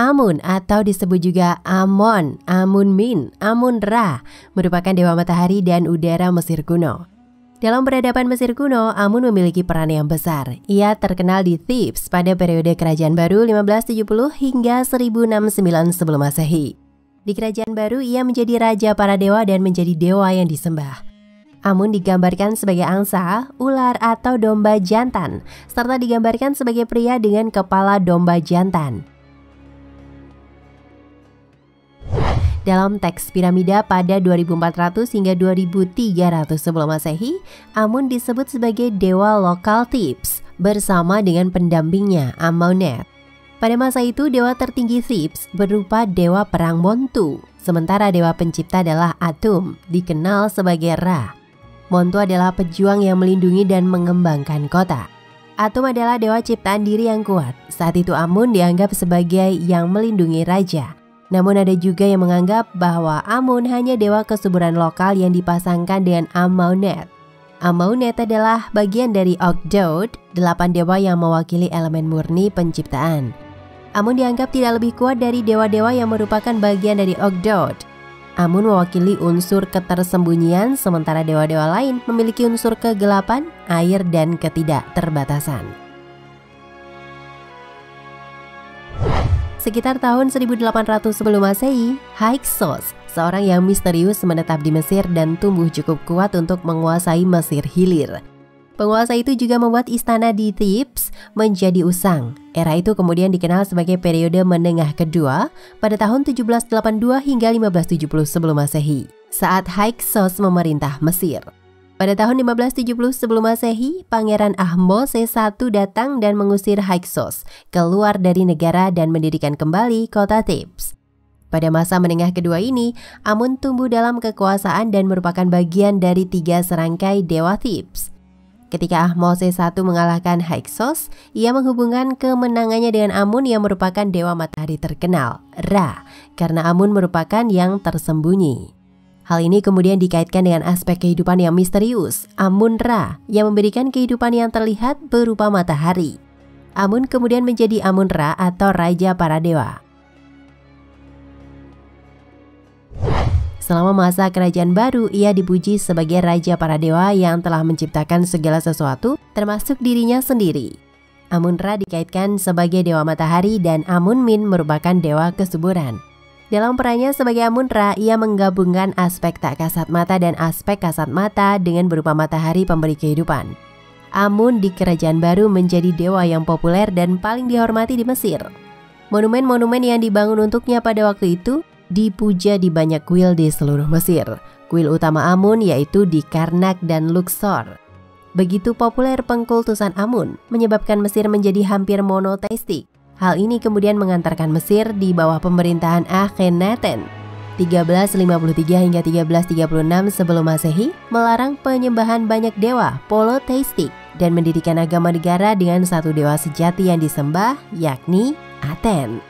Amun atau disebut juga Amon, Amun-Min, Amun-Ra merupakan dewa matahari dan udara Mesir kuno. Dalam peradaban Mesir kuno, Amun memiliki peran yang besar. Ia terkenal di Thebes pada periode Kerajaan Baru 1570 hingga 1069 sebelum Masehi. Di Kerajaan Baru, ia menjadi raja para dewa dan menjadi dewa yang disembah. Amun digambarkan sebagai angsa, ular atau domba jantan, serta digambarkan sebagai pria dengan kepala domba jantan. Dalam teks piramida pada 2400 hingga 2300 sebelum Masehi, Amun disebut sebagai dewa lokal Thebes bersama dengan pendampingnya Amunet. Pada masa itu, dewa tertinggi Thebes berupa dewa perang Montu, sementara dewa pencipta adalah Atum, dikenal sebagai Ra. Montu adalah pejuang yang melindungi dan mengembangkan kota. Atum adalah dewa ciptaan diri yang kuat. Saat itu Amun dianggap sebagai yang melindungi raja. Namun ada juga yang menganggap bahwa Amun hanya dewa kesuburan lokal yang dipasangkan dengan Amunet. Amunet adalah bagian dari Ogdoad, 8 dewa yang mewakili elemen murni penciptaan. Amun dianggap tidak lebih kuat dari dewa-dewa yang merupakan bagian dari Ogdoad. Amun mewakili unsur ketersembunyian, sementara dewa-dewa lain memiliki unsur kegelapan, air, dan ketidakterbatasan. Sekitar tahun 1800 sebelum Masehi, Hyksos, seorang yang misterius menetap di Mesir dan tumbuh cukup kuat untuk menguasai Mesir hilir. Penguasa itu juga membuat istana di Thebes menjadi usang. Era itu kemudian dikenal sebagai periode menengah kedua pada tahun 1782 hingga 1570 sebelum Masehi, saat Hyksos memerintah Mesir. Pada tahun 1570 sebelum Masehi, Pangeran Ahmose I datang dan mengusir Hyksos keluar dari negara dan mendirikan kembali kota Thebes. Pada masa menengah kedua ini, Amun tumbuh dalam kekuasaan dan merupakan bagian dari 3 serangkai dewa Thebes. Ketika Ahmose I mengalahkan Hyksos, ia menghubungkan kemenangannya dengan Amun yang merupakan dewa matahari terkenal, Ra, karena Amun merupakan yang tersembunyi. Hal ini kemudian dikaitkan dengan aspek kehidupan yang misterius, Amun-Ra, yang memberikan kehidupan yang terlihat berupa matahari. Amun kemudian menjadi Amun-Ra atau Raja para Dewa. Selama masa Kerajaan Baru, ia dipuji sebagai Raja para Dewa yang telah menciptakan segala sesuatu, termasuk dirinya sendiri. Amun-Ra dikaitkan sebagai Dewa Matahari dan Amun-Min merupakan Dewa Kesuburan. Dalam perannya sebagai Amun-Ra, ia menggabungkan aspek tak kasat mata dan aspek kasat mata dengan berupa matahari pemberi kehidupan. Amun di Kerajaan Baru menjadi dewa yang populer dan paling dihormati di Mesir. Monumen-monumen yang dibangun untuknya pada waktu itu dipuja di banyak kuil di seluruh Mesir. Kuil utama Amun yaitu di Karnak dan Luxor. Begitu populer pengkultusan Amun, menyebabkan Mesir menjadi hampir monoteistik. Hal ini kemudian mengantarkan Mesir di bawah pemerintahan Akhenaten 1353 hingga 1336 sebelum Masehi melarang penyembahan banyak dewa polytheistik dan mendirikan agama negara dengan satu dewa sejati yang disembah, yakni Aten.